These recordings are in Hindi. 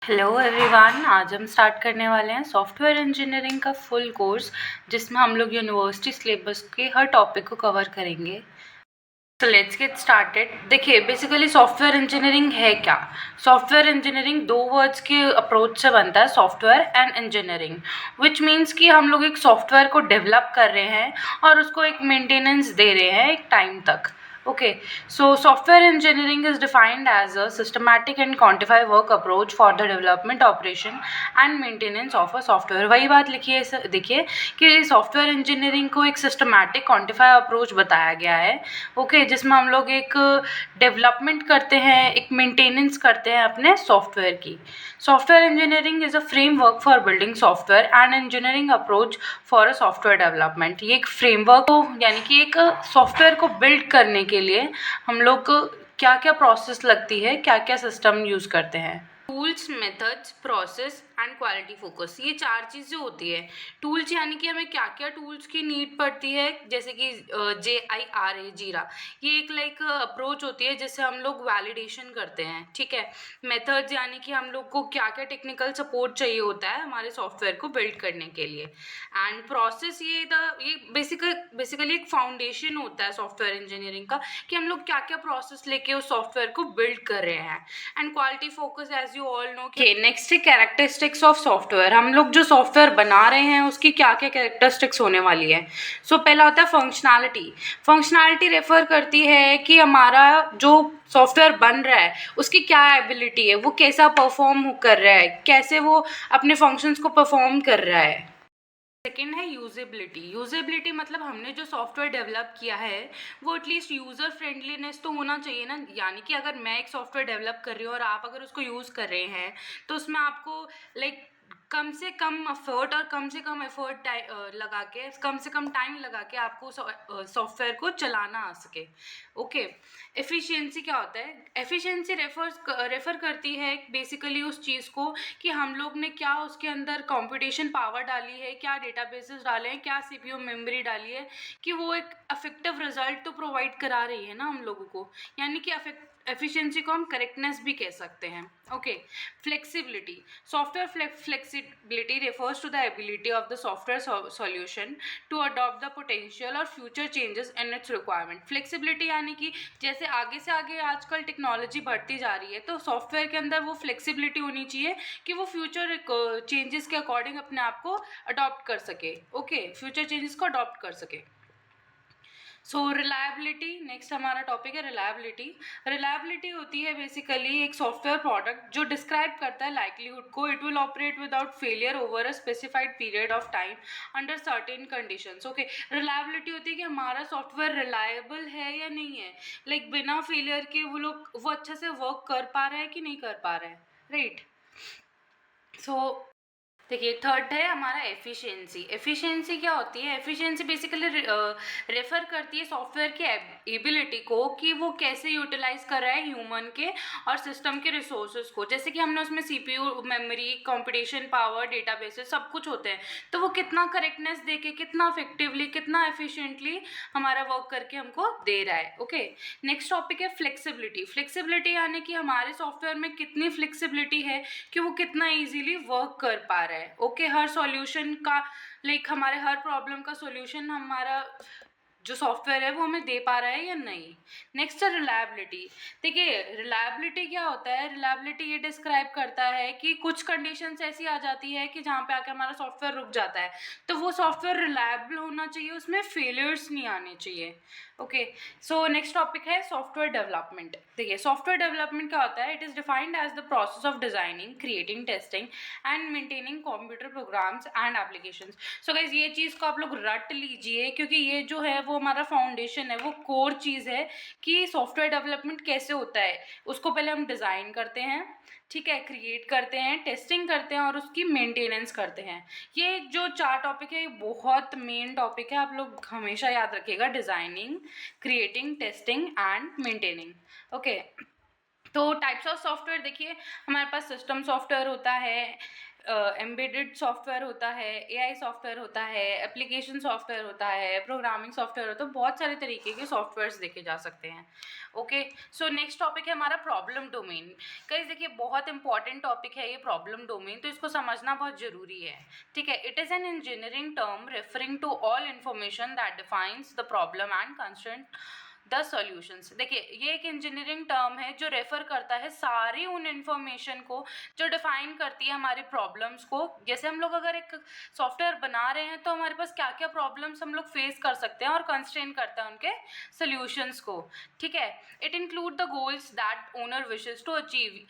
हेलो एवरीवन, आज हम स्टार्ट करने वाले हैं सॉफ्टवेयर इंजीनियरिंग का फुल कोर्स, जिसमें हम लोग यूनिवर्सिटी सिलेबस के हर टॉपिक को कवर करेंगे। तो लेट्स गेट स्टार्टेड। देखिए, बेसिकली सॉफ्टवेयर इंजीनियरिंग है क्या? सॉफ्टवेयर इंजीनियरिंग दो वर्ड्स के अप्रोच से बनता है, software and engineering, which means कि हम लोग एक सॉफ्टवेयर को डेवलप कर रहे हैं और उसको एक मेंटेनेंस दे रहे हैं एक टाइम तक। Okay, so software engineering is defined as a systematic and quantified work approach for the development, operation and maintenance of a software। वही बात लिखिए, देखिए कि सॉफ्टवेयर इंजीनियरिंग को एक सिस्टमैटिक क्वांटिफाई अप्रोच बताया गया है। ओके, जिसमें हम लोग एक डेवलपमेंट करते हैं, एक मेंटेनेंस करते हैं अपने सॉफ्टवेयर की। Software engineering is a framework for building software and engineering approach for a software development. ये एक फ्रेमवर्क को, यानी कि एक सॉफ्टवेयर को बिल्ड करने के लिए हम लोग क्या क्या प्रोसेस लगती है, क्या क्या सिस्टम यूज़ करते हैं। Tools, methods, process and quality focus, ये चार चीज़ें होती है। टूल्स यानी कि हमें क्या क्या टूल्स की नीड पड़ती है, जैसे कि JIRA, जीरा, ये एक लाइक अप्रोच होती है जिससे हम लोग वैलिडेशन करते हैं। ठीक है। मेथड्स यानी कि हम लोग को क्या क्या टेक्निकल सपोर्ट चाहिए होता है हमारे सॉफ्टवेयर को बिल्ड करने के लिए। एंड प्रोसेस, ये बेसिकली एक फाउंडेशन होता है सॉफ्टवेयर इंजीनियरिंग का, कि हम लोग क्या क्या प्रोसेस लेके उस सॉफ्टवेयर को बिल्ड कर रहे हैं। And quality focus, as you all know. Next है कैरेक्टरिस्टिक्स ऑफ सॉफ्टवेयर। हम लोग जो सॉफ्टवेयर बना रहे हैं उसकी क्या क्या कैरेक्टरिस्टिक्स होने वाली है। सो पहला होता है फंक्शनैलिटी। फंक्शनैलिटी रेफर करती है कि हमारा जो सॉफ्टवेयर बन रहा है उसकी क्या एबिलिटी है, वो कैसा परफॉर्म कर रहा है, कैसे वो अपने फंक्शंस को परफॉर्म कर रहा है। सेकेंड है यूजेबिलिटी। यूजेबिलिटी मतलब हमने जो सॉफ्टवेयर डेवलप किया है वो एटलीस्ट यूज़र फ्रेंडलीनेस तो होना चाहिए ना। यानी कि अगर मैं एक सॉफ्टवेयर डेवलप कर रही हूँ और आप अगर उसको यूज़ कर रहे हैं तो उसमें आपको लाइक कम से कम एफर्ट और कम से कम एफर्ट लगा के, कम से कम टाइम लगा के आपको सॉफ्टवेयर को चलाना आ सके। ओके। एफिशिएंसी क्या होता है? एफिशिएंसी रेफर करती है बेसिकली उस चीज़ को कि हम लोग ने क्या उसके अंदर कंप्यूटेशन पावर डाली है, क्या डेटाबेसेस डाले हैं, क्या CPU मेमोरी डाली है, कि वो एक इफेक्टिव रिजल्ट तो प्रोवाइड करा रही है ना हम लोगों को। यानी कि एफिशिएंसी को हम करेक्टनेस भी कह सकते हैं। Okay. Flexibility. Software flexibility refers to the ability of the software solution to adopt the potential or future changes in its requirement। Flexibility यानी कि जैसे आगे से आगे आजकल टेक्नोलॉजी बढ़ती जा रही है तो सॉफ्टवेयर के अंदर वो फ्लेक्सिबिलिटी होनी चाहिए कि वो फ्यूचर चेंजेस के अकॉर्डिंग अपने आप को अडॉप्ट कर सके। ओके, फ्यूचर चेंजेस को अडॉप्ट कर सके। सो रिलायबिलिटी, नेक्स्ट हमारा टॉपिक है रिलायबिलिटी। रिलायबिलिटी होती है बेसिकली एक सॉफ्टवेयर प्रोडक्ट जो डिस्क्राइब करता है लाइक्लीहुड को it will operate without failure over a specified period of time under certain conditions. Okay, reliability होती है कि हमारा सॉफ्टवेयर रिलायबल है या नहीं है, लाइक बिना फेलियर के वो अच्छे से वर्क कर पा रहा है कि नहीं कर पा रहा है। राइट। सो देखिए, थर्ड है हमारा एफिशिएंसी। एफिशिएंसी क्या होती है? एफिशिएंसी बेसिकली रेफर करती है सॉफ्टवेयर की एबिलिटी को कि वो कैसे यूटिलाइज कर रहा है ह्यूमन के और सिस्टम के रिसोर्सेज को। जैसे कि हमने उसमें CPU memory, computation power, databases सब कुछ होते हैं, तो वो कितना करेक्टनेस दे के, कितना इफेक्टिवली, कितना एफिशिएंटली हमारा वर्क करके हमको दे रहा है। ओके। नेक्स्ट टॉपिक है फ्लेक्सिबिलिटी। फ्लेक्सिबिलिटी यानी कि हमारे सॉफ्टवेयर में कितनी फ्लेक्सिबिलिटी है कि वो कितना ईजिली वर्क कर पा रहा है। ओके, हर सॉल्यूशन का लाइक हमारे हर प्रॉब्लम का सॉल्यूशन हमारा जो सॉफ्टवेयर है वो हमें दे पा रहा है या नहीं। नेक्स्ट है रिलायबिलिटी। देखिए, रिलायबिलिटी क्या होता है? रिलायबिलिटी ये डिस्क्राइब करता है कि कुछ कंडीशंस ऐसी आ जाती है कि जहाँ पे आके हमारा सॉफ्टवेयर रुक जाता है, तो वो सॉफ्टवेयर रिलायबल होना चाहिए, उसमें फेलियर्स नहीं आने चाहिए। ओके। सो नेक्स्ट टॉपिक है सॉफ्टवेयर डेवलपमेंट। देखिए, सॉफ्टवेयर डेवलपमेंट क्या होता है? It is defined as the process of designing, creating, testing and maintaining computer programs and applications. So guys, ये चीज़ को आप लोग रट लीजिए, क्योंकि ये जो है वो हमारा फाउंडेशन है, वो कोर चीज़ है कि सॉफ्टवेयर डेवलपमेंट कैसे होता है। उसको पहले हम डिज़ाइन करते हैं, ठीक है, क्रिएट करते हैं, टेस्टिंग करते हैं और उसकी मेंटेनेंस करते हैं। ये जो चार टॉपिक है ये बहुत मेन टॉपिक है, आप लोग हमेशा याद रखिएगा। Designing, creating, testing and maintaining. Okay. तो टाइप्स ऑफ सॉफ्टवेयर देखिए, हमारे पास सिस्टम सॉफ्टवेयर होता है, एम्बेडेड सॉफ्टवेयर होता है, एआई सॉफ्टवेयर होता है, एप्लीकेशन सॉफ्टवेयर होता है, प्रोग्रामिंग सॉफ्टवेयर होता है, तो बहुत सारे तरीके के सॉफ्टवेयर्स देखे जा सकते हैं। ओके, सो नेक्स्ट टॉपिक है हमारा प्रॉब्लम डोमेन। गाइस देखिए, बहुत इंपॉर्टेंट टॉपिक है ये प्रॉब्लम डोमेन, तो इसको समझना बहुत ज़रूरी है। ठीक है, it is an engineering term referring to all information that defines the problem and constraint the solutions. देखिए, ये एक इंजीनियरिंग टर्म है जो रेफर करता है सारी उन इन्फॉर्मेशन को जो डिफाइन करती है हमारी प्रॉब्लम्स को। जैसे हम लोग अगर एक सॉफ्टवेयर बना रहे हैं तो हमारे पास क्या क्या प्रॉब्लम्स हम लोग फेस कर सकते हैं और कंस्ट्रेन करता है उनके सॉल्यूशंस को। ठीक है, it include the goals that owner wishes to achieve.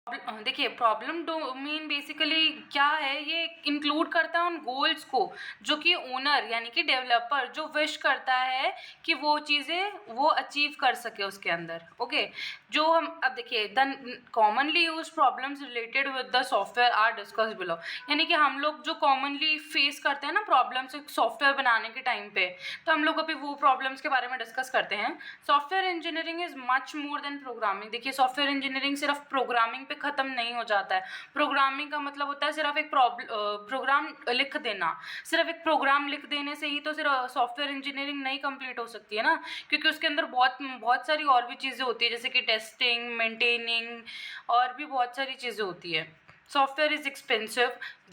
देखिए, प्रॉब्लम डोमेन बेसिकली क्या है, ये इंक्लूड करता है उन गोल्स को जो कि ओनर यानी कि डेवलपर जो विश करता है कि वो चीज़ें वो अचीव कर सके उसके अंदर। ओके, जो हम अब देखिए, the commonly use problems related with the software are discuss below. यानी कि हम लोग जो कॉमनली फेस करते हैं ना प्रॉब्लम्स सॉफ्टवेयर बनाने के टाइम पे, तो हम लोग अभी वो प्रॉब्लम्स के बारे में डिस्कस करते हैं। Software engineering is much more than programming. देखिए, सॉफ्टवेयर इंजीनियरिंग सिर्फ प्रोग्रामिंग पे ख़त्म नहीं हो जाता है। प्रोग्रामिंग का मतलब होता है सिर्फ एक प्रोग्राम लिख देना। सिर्फ एक प्रोग्राम लिख देने से ही तो सिर्फ सॉफ्टवेयर इंजीनियरिंग नहीं कंप्लीट हो सकती है ना, क्योंकि उसके अंदर बहुत बहुत सारी और भी चीज़ें होती है, जैसे कि टेस्टिंग, मेंटेनिंग और भी बहुत सारी चीज़ें होती है। Software is expensive.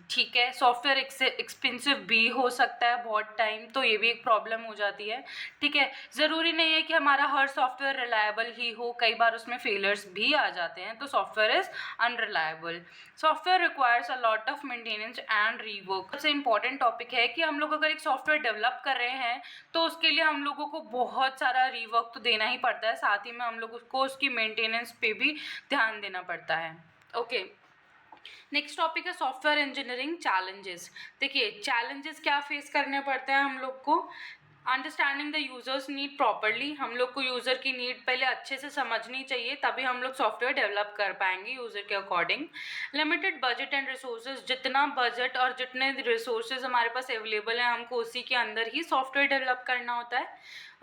ठीक है, सॉफ्टवेयर एक्सपेंसिव भी हो सकता है बहुत टाइम, तो ये भी एक प्रॉब्लम हो जाती है। ठीक है, ज़रूरी नहीं है कि हमारा हर सॉफ्टवेयर रिलायबल ही हो, कई बार उसमें फेलियर्स भी आ जाते हैं, तो software is unreliable. Software requires a lot of maintenance and rework. सबसे इंपॉर्टेंट टॉपिक है कि हम लोग अगर एक सॉफ्टवेयर डेवलप कर रहे हैं तो उसके लिए हम लोगों को बहुत सारा रीवर्क तो देना ही पड़ता है, साथ ही में हम लोग को उसकी मेंटेनेंस पे भी ध्यान देना पड़ता है। ओके, नेक्स्ट टॉपिक है सॉफ्टवेयर इंजीनियरिंग चैलेंजेस। देखिए, चैलेंजेस क्या फेस करने पड़ते हैं हम लोग को। Understanding the users need properly. हम लोग को यूज़र की नीड पहले अच्छे से समझनी चाहिए, तभी हम लोग सॉफ्टवेयर डेवलप कर पाएंगे यूज़र के according. Limited budget and resources. जितना बजट और जितने रिसोर्सेज हमारे पास अवेलेबल हैं, हमको उसी के अंदर ही सॉफ्टवेयर डेवलप करना होता है।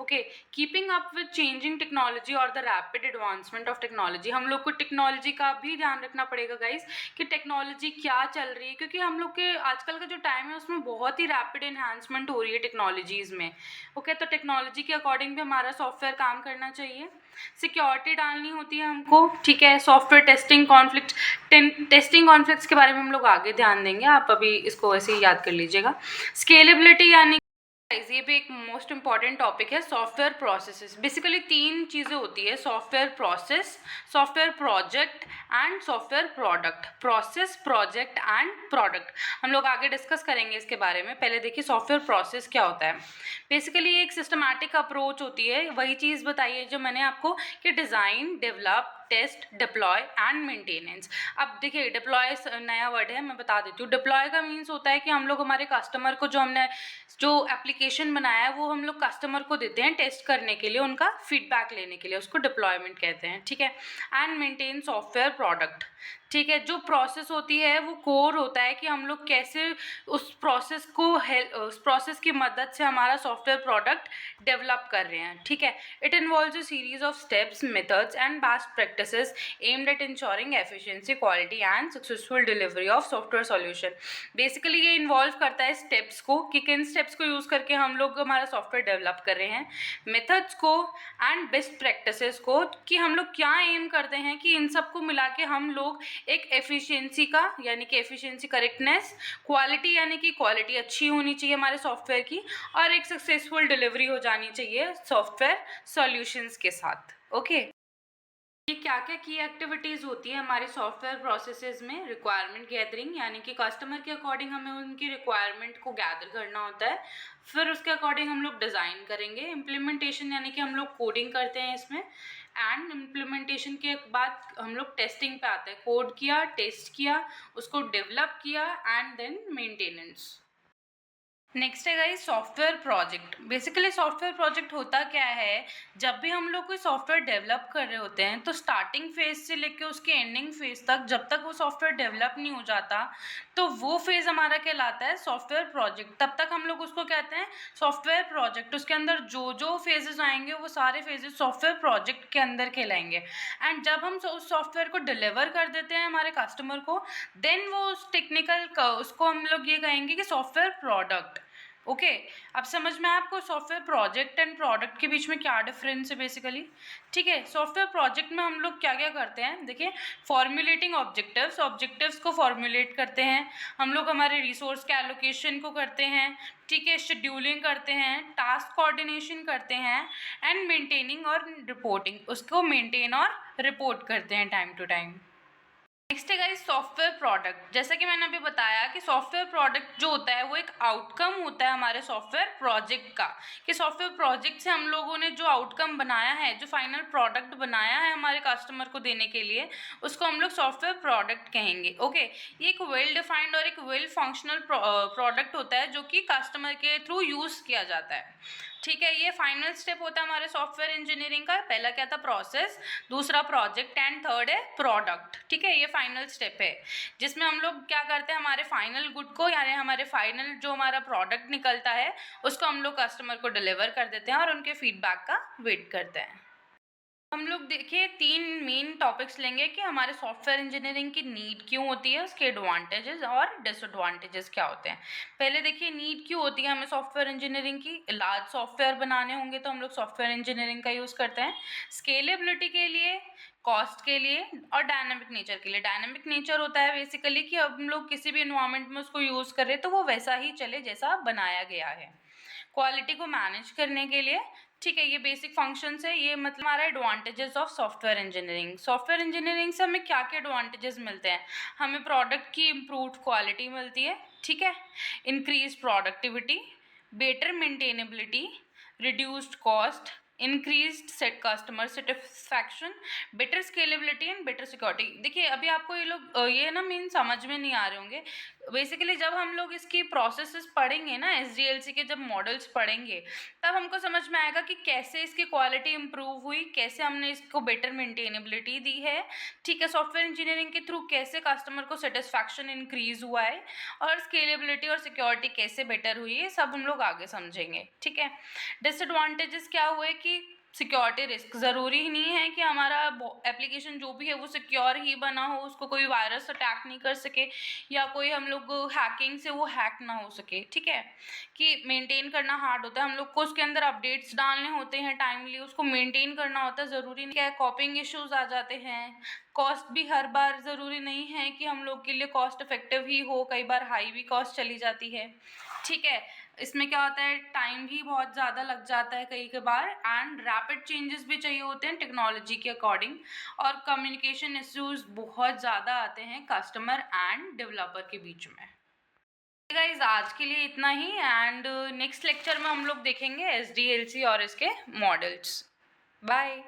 Okay, keeping up with changing technology और the rapid advancement of technology. हम लोग को टेक्नोलॉजी का भी ध्यान रखना पड़ेगा गाइस कि टेक्नोलॉजी क्या चल रही है, क्योंकि हम लोग के आजकल का जो टाइम है उसमें बहुत ही रैपिड एनहांसमेंट हो रही है टेक्नोलॉजीज़ में। ओके, तो टेक्नोलॉजी के अकॉर्डिंग भी हमारा सॉफ्टवेयर काम करना चाहिए। सिक्योरिटी डालनी होती है हमको। ठीक है, सॉफ्टवेयर टेस्टिंग कॉन्फ्लिक्ट्स के बारे में हम लोग आगे ध्यान देंगे, आप अभी इसको ऐसे ही याद कर लीजिएगा। स्केलेबिलिटी यानी ये भी एक मोस्ट इंपॉर्टेंट टॉपिक है। सॉफ्टवेयर प्रोसेसेस, बेसिकली 3 चीज़ें होती है, software process, software project and software product. Process, project and product हम लोग आगे डिस्कस करेंगे इसके बारे में। पहले देखिए सॉफ्टवेयर प्रोसेस क्या होता है। बेसिकली एक सिस्टमैटिक अप्रोच होती है, वही चीज़ बताइए जो मैंने आपको कि design, develop, test, deploy and maintenance. अब देखिए, डिप्लॉय नया वर्ड है, मैं बता देती हूँ। डिप्लॉय का मीन्स होता है कि हम लोग हमारे कस्टमर को जो एप्लीकेशन बनाया है वो हम लोग कस्टमर को देते हैं टेस्ट करने के लिए, उनका फीडबैक लेने के लिए, उसको डिप्लॉयमेंट कहते हैं। ठीक है, एंड मेंटेन सॉफ्टवेयर प्रोडक्ट। ठीक है, जो प्रोसेस होती है वो कोर होता है कि हम लोग कैसे उस प्रोसेस की मदद से हमारा सॉफ्टवेयर प्रोडक्ट डेवलप कर रहे हैं। ठीक है, it involves a series of steps, methods and best practices aimed at ensuring efficiency, quality and successful delivery of software solution. Basically ये इन्वॉल्व करता है स्टेप्स को, कि किन स्टेप्स को यूज़ करके हम लोग हमारा सॉफ्टवेयर डेवलप कर रहे हैं, मेथड्स को एंड बेस्ट प्रैक्टिसेस को, कि हम लोग क्या एम करते हैं कि इन सबको मिला के हम लोग एक एफिशिएंसी का यानी कि एफिशिएंसी, करेक्टनेस, क्वालिटी यानी कि क्वालिटी अच्छी होनी चाहिए हमारे सॉफ्टवेयर की, और एक सक्सेसफुल डिलीवरी हो जानी चाहिए सॉफ्टवेयर सॉल्यूशंस के साथ। ओके, ये क्या क्या की एक्टिविटीज़ होती है हमारे सॉफ्टवेयर प्रोसेसेस में। रिक्वायरमेंट गैदरिंग, यानी कि कस्टमर के अकॉर्डिंग हमें उनकी रिक्वायरमेंट को गैदर करना होता है, फिर उसके अकॉर्डिंग हम लोग डिज़ाइन करेंगे। इम्प्लीमेंटेशन, यानी कि हम लोग कोडिंग करते हैं इसमें, एंड इम्प्लीमेंटेशन के बाद हम लोग टेस्टिंग पे आते हैं। कोड किया, टेस्ट किया, उसको डेवलप किया, एंड देन मेंटेनेंस। नेक्स्ट है guys software project. Basically software project होता क्या है, जब भी हम लोग कोई सॉफ्टवेयर डेवलप कर रहे होते हैं तो स्टार्टिंग फेज से लेके उसके एंडिंग फेज तक जब तक वो सॉफ्टवेयर डेवलप नहीं हो जाता तो वो फेज हमारा कहलाता है सॉफ्टवेयर प्रोजेक्ट। तब तक हम लोग उसको कहते हैं सॉफ्टवेयर प्रोजेक्ट। उसके अंदर जो जो फेजेस आएंगे वो सारे फेजेस सॉफ्टवेयर प्रोजेक्ट के अंदर कहलाएंगे। एंड जब हम उस सॉफ्टवेयर को डिलीवर कर देते हैं हमारे कस्टमर को, देन वो उस टेक्निकल उसको हम लोग ये कहेंगे कि सॉफ्टवेयर प्रोडक्ट। ओके, अब समझ में आया आपको सॉफ्टवेयर प्रोजेक्ट एंड प्रोडक्ट के बीच में क्या डिफरेंस है बेसिकली। ठीक है, सॉफ्टवेयर प्रोजेक्ट में हम लोग क्या क्या करते हैं, देखिए फॉर्मुलेटिंग ऑब्जेक्टिव्स, ऑब्जेक्टिव्स को फॉर्मुलेट करते हैं हम लोग, हमारे रिसोर्स के एलोकेशन को करते हैं, ठीक है, शेड्यूलिंग करते हैं, टास्क कोऑर्डिनेशन करते हैं एंड मेंटेनिंग और रिपोर्टिंग, उसको मेंटेन और रिपोर्ट करते हैं टाइम टू टाइम। नेक्स्ट है गाइस सॉफ्टवेयर प्रोडक्ट। जैसा कि मैंने अभी बताया कि सॉफ्टवेयर प्रोडक्ट जो होता है वो एक आउटकम होता है हमारे सॉफ्टवेयर प्रोजेक्ट का, कि सॉफ्टवेयर प्रोजेक्ट से हम लोगों ने जो आउटकम बनाया है, जो फाइनल प्रोडक्ट बनाया है हमारे कस्टमर को देने के लिए, उसको हम लोग सॉफ्टवेयर प्रोडक्ट कहेंगे। ओके, ये एक वेल डिफाइंड और एक वेल फंक्शनल प्रोडक्ट होता है जो कि कस्टमर के थ्रू यूज़ किया जाता है। ठीक है, ये फाइनल स्टेप होता है हमारे सॉफ्टवेयर इंजीनियरिंग का। पहला क्या था, प्रोसेस, दूसरा प्रोजेक्ट एंड थर्ड है प्रोडक्ट। ठीक है, ये फाइनल स्टेप है जिसमें हम लोग क्या करते हैं, हमारे फाइनल गुड को यानी हमारे फाइनल जो हमारा प्रोडक्ट निकलता है उसको हम लोग कस्टमर को डिलीवर कर देते हैं और उनके फीडबैक का वेट करते हैं। हम लोग देखिए 3 मेन टॉपिक्स लेंगे कि हमारे सॉफ्टवेयर इंजीनियरिंग की नीड क्यों होती है, उसके एडवांटेजेस और डिसएडवांटेजेस क्या होते हैं। पहले देखिए नीड क्यों होती है हमें सॉफ्टवेयर इंजीनियरिंग की। लार्ज सॉफ्टवेयर बनाने होंगे तो हम लोग सॉफ्टवेयर इंजीनियरिंग का यूज़ करते हैं, स्केलेबिलिटी के लिए, कॉस्ट के लिए और डायनामिक नेचर के लिए। डायनामिक नेचर होता है बेसिकली कि अब हम लोग किसी भी इन्वायरमेंट में उसको यूज़ कर रहे हैं तो वो वैसा ही चले जैसा बनाया गया है। क्वालिटी को मैनेज करने के लिए, ठीक है, ये बेसिक फंक्शंस है। ये मतलब हमारा advantages of software engineering. Software engineering से हमें क्या क्या एडवांटेजेस मिलते हैं, हमें प्रोडक्ट की इम्प्रूव्ड क्वालिटी मिलती है, ठीक है, increase productivity, better maintainability, reduced cost, increased set customer satisfaction, better scalability and better security. देखिए अभी आपको ये लोग ये ना मीन समझ में नहीं आ रहे होंगे। बेसिकली जब हम लोग इसकी प्रोसेसेस पढ़ेंगे ना, SDLC के जब मॉडल्स पढ़ेंगे तब हमको समझ में आएगा कि कैसे इसकी क्वालिटी इंप्रूव हुई, कैसे हमने इसको बेटर मेंटेनेबिलिटी दी है, ठीक है, सॉफ्टवेयर इंजीनियरिंग के थ्रू कैसे कस्टमर को सेटिस्फैक्शन इंक्रीज हुआ है और स्केलेबिलिटी और सिक्योरिटी कैसे बेटर हुई है, सब हम लोग आगे समझेंगे। ठीक है, डिसएडवांटेजेस क्या हुए कि सिक्योरिटी रिस्क, ज़रूरी ही नहीं है कि हमारा एप्लीकेशन जो भी है वो सिक्योर ही बना हो, उसको कोई वायरस अटैक नहीं कर सके या कोई हम लोग हैकिंग से वो हैक ना हो सके। ठीक है, कि मेंटेन करना हार्ड होता है, हम लोग को उसके अंदर अपडेट्स डालने होते हैं टाइमली, उसको मेंटेन करना होता है, ज़रूरी नहीं है कॉपिंग इश्यूज आ जाते हैं। कॉस्ट भी हर बार ज़रूरी नहीं है कि हम लोग के लिए कॉस्ट इफेक्टिव ही हो, कई बार हाई भी कॉस्ट चली जाती है। ठीक है, इसमें क्या होता है, टाइम भी बहुत ज़्यादा लग जाता है कई के बार, एंड रैपिड चेंजेस भी चाहिए होते हैं टेक्नोलॉजी के अकॉर्डिंग, और कम्युनिकेशन इश्यूज बहुत ज़्यादा आते हैं कस्टमर एंड डेवलपर के बीच में। गाइज आज के लिए इतना ही, एंड नेक्स्ट लेक्चर में हम लोग देखेंगे SDLC और इसके मॉडल्स। बाय।